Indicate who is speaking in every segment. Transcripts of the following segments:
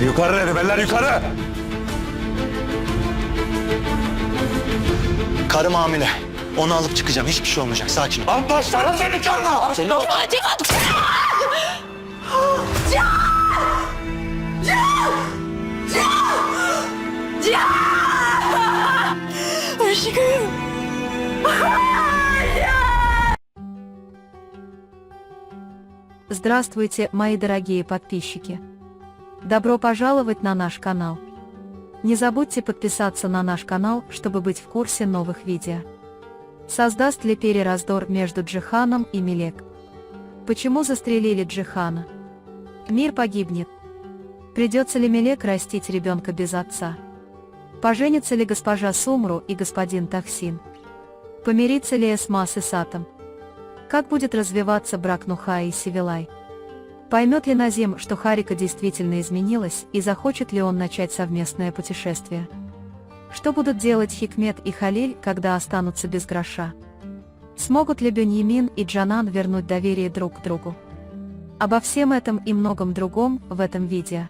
Speaker 1: Yukarı dedim, eller yukarı!
Speaker 2: Karım hamile. Onu alıp çıkacağım. Hiçbir şey olmayacak. Sakin ol.
Speaker 1: Lan başlarım seni canına!
Speaker 2: Senin
Speaker 3: Здравствуйте, мои дорогие подписчики! Добро пожаловать на наш канал! Не забудьте подписаться на наш канал, чтобы быть в курсе новых видео. Создаст ли Пери раздор между Джиханом и Мелек? Почему застрелили Джихана? Мир погибнет. Придется ли Мелек растить ребенка без отца? Поженятся ли госпожа Сумру и господин Тахсин? Помирится ли Эсма с Исатом? Как будет развиваться брак Нуха и Севилай? Поймет ли Назим, что Харика действительно изменилась, и захочет ли он начать совместное путешествие? Что будут делать Хикмет и Халиль, когда останутся без гроша? Смогут ли Беньямин и Джанан вернуть доверие друг к другу? Обо всем этом и многом другом в этом видео.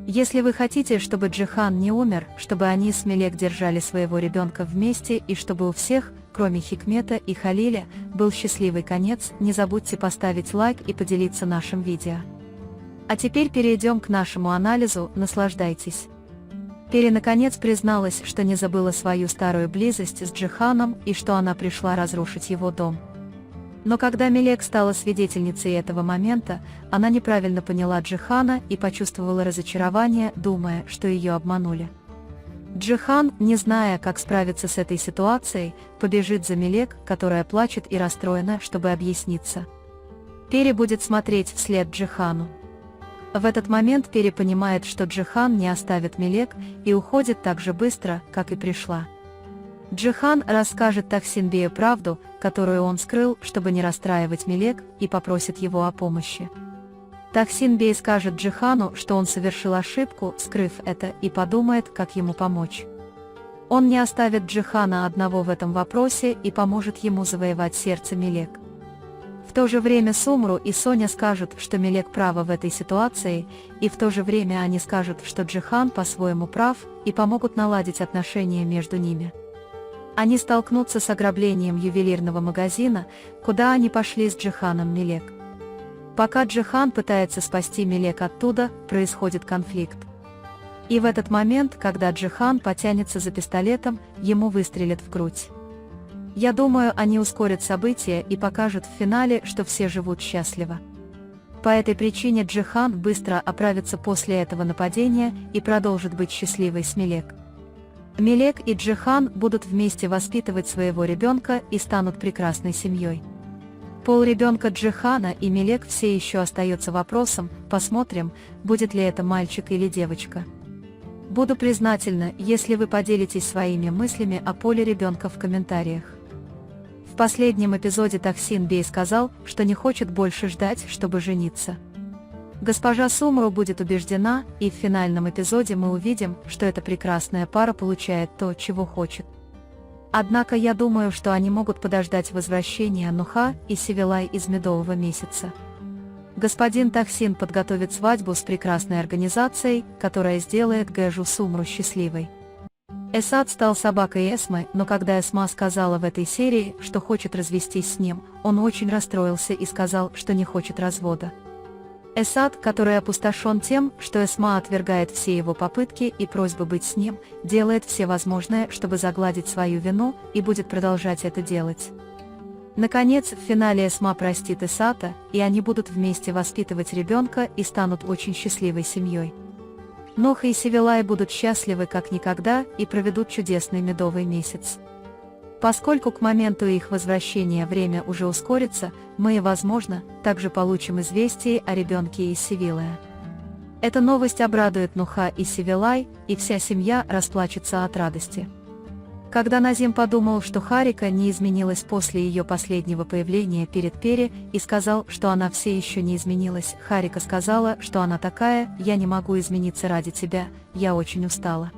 Speaker 3: Если вы хотите, чтобы Джихан не умер, чтобы они с Мелек держали своего ребенка вместе и чтобы у всех, кроме Хикмета и Халиля, был счастливый конец, не забудьте поставить лайк и поделиться нашим видео. А теперь перейдем к нашему анализу, наслаждайтесь. Пери наконец призналась, что не забыла свою старую близость с Джиханом и что она пришла разрушить его дом. Но когда Мелек стала свидетельницей этого момента, она неправильно поняла Джихана и почувствовала разочарование, думая, что ее обманули. Джихан, не зная, как справиться с этой ситуацией, побежит за Мелек, которая плачет и расстроена, чтобы объясниться. Пери будет смотреть вслед Джихану. В этот момент Пери понимает, что Джихан не оставит Мелек и уходит так же быстро, как и пришла. Джихан расскажет Тахсинбею правду, которую он скрыл, чтобы не расстраивать Мелек, и попросит его о помощи. Тахсинбей скажет Джихану, что он совершил ошибку, скрыв это, и подумает, как ему помочь. Он не оставит Джихана одного в этом вопросе и поможет ему завоевать сердце Мелек. В то же время Сумру и Соня скажут, что Мелек права в этой ситуации, и в то же время они скажут, что Джихан по-своему прав, и помогут наладить отношения между ними. Они столкнутся с ограблением ювелирного магазина, куда они пошли с Джиханом Мелек. Пока Джихан пытается спасти Мелек оттуда, происходит конфликт. И в этот момент, когда Джихан потянется за пистолетом, ему выстрелят в грудь. Я думаю, они ускорят события и покажут в финале, что все живут счастливо. По этой причине Джихан быстро оправится после этого нападения и продолжит быть счастливой с Мелек. Мелек и Джихан будут вместе воспитывать своего ребенка и станут прекрасной семьей. Пол ребенка Джихана и Мелек все еще остается вопросом, посмотрим, будет ли это мальчик или девочка. Буду признательна, если вы поделитесь своими мыслями о поле ребенка в комментариях. В последнем эпизоде Тахсинбей сказал, что не хочет больше ждать, чтобы жениться. Госпожа Сумру будет убеждена, и в финальном эпизоде мы увидим, что эта прекрасная пара получает то, чего хочет. Однако я думаю, что они могут подождать возвращения Нуха и Севилай из медового месяца. Господин Тахсин подготовит свадьбу с прекрасной организацией, которая сделает Гэжу Сумру счастливой. Эсад стал собакой Эсмы, но когда Эсма сказала в этой серии, что хочет развестись с ним, он очень расстроился и сказал, что не хочет развода. Эсад, который опустошен тем, что Эсма отвергает все его попытки и просьбы быть с ним, делает все возможное, чтобы загладить свою вину, и будет продолжать это делать. Наконец, в финале Эсма простит Эсата, и они будут вместе воспитывать ребенка и станут очень счастливой семьей. Нух и Севилай будут счастливы как никогда и проведут чудесный медовый месяц. Поскольку к моменту их возвращения время уже ускорится, мы, возможно, также получим известие о ребенке из Севилая. Эта новость обрадует Нуха и Севилай, и вся семья расплачется от радости. Когда Назим подумал, что Харика не изменилась после ее последнего появления перед Пери и сказал, что она все еще не изменилась, Харика сказала, что она такая: «Я не могу измениться ради тебя, я очень устала».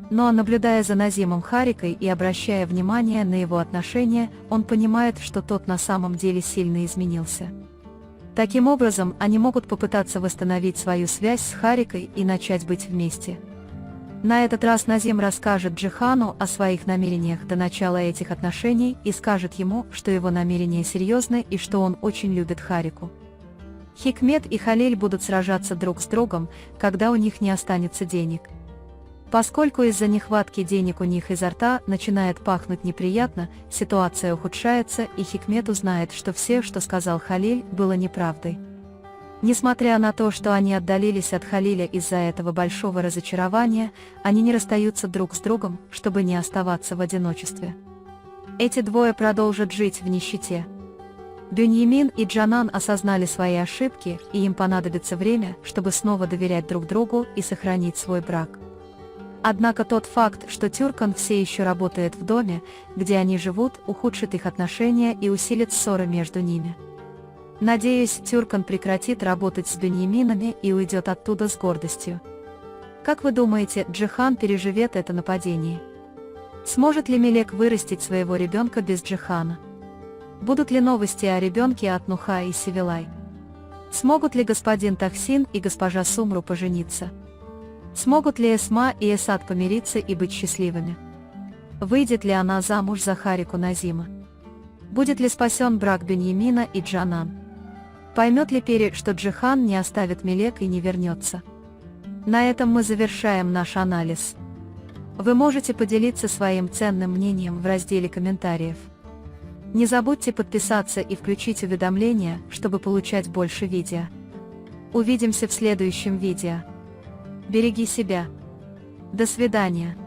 Speaker 3: Но наблюдая за Назимом Харикой и обращая внимание на его отношения, он понимает, что тот на самом деле сильно изменился. Таким образом, они могут попытаться восстановить свою связь с Харикой и начать быть вместе. На этот раз Назим расскажет Джихану о своих намерениях до начала этих отношений и скажет ему, что его намерения серьезны и что он очень любит Харику. Хикмет и Халиль будут сражаться друг с другом, когда у них не останется денег. Поскольку из-за нехватки денег у них изо рта начинает пахнуть неприятно, ситуация ухудшается, и Хикмет узнает, что все, что сказал Халиль, было неправдой. Несмотря на то, что они отдалились от Халиля из-за этого большого разочарования, они не расстаются друг с другом, чтобы не оставаться в одиночестве. Эти двое продолжат жить в нищете. Бюньямин и Джанан осознали свои ошибки, и им понадобится время, чтобы снова доверять друг другу и сохранить свой брак. Однако тот факт, что Тюркан все еще работает в доме, где они живут, ухудшит их отношения и усилит ссоры между ними. Надеюсь, Тюркан прекратит работать с Бюньяминами и уйдет оттуда с гордостью. Как вы думаете, Джихан переживет это нападение? Сможет ли Мелек вырастить своего ребенка без Джихана? Будут ли новости о ребенке от Нуха и Севилай? Смогут ли господин Тахсин и госпожа Сумру пожениться? Смогут ли Эсма и Эсад помириться и быть счастливыми? Выйдет ли она замуж за Харику Назима? Будет ли спасен брак Беньямина и Джанан? Поймет ли Пери, что Джихан не оставит Мелек и не вернется? На этом мы завершаем наш анализ. Вы можете поделиться своим ценным мнением в разделе комментариев. Не забудьте подписаться и включить уведомления, чтобы получать больше видео. Увидимся в следующем видео. Береги себя. До свидания.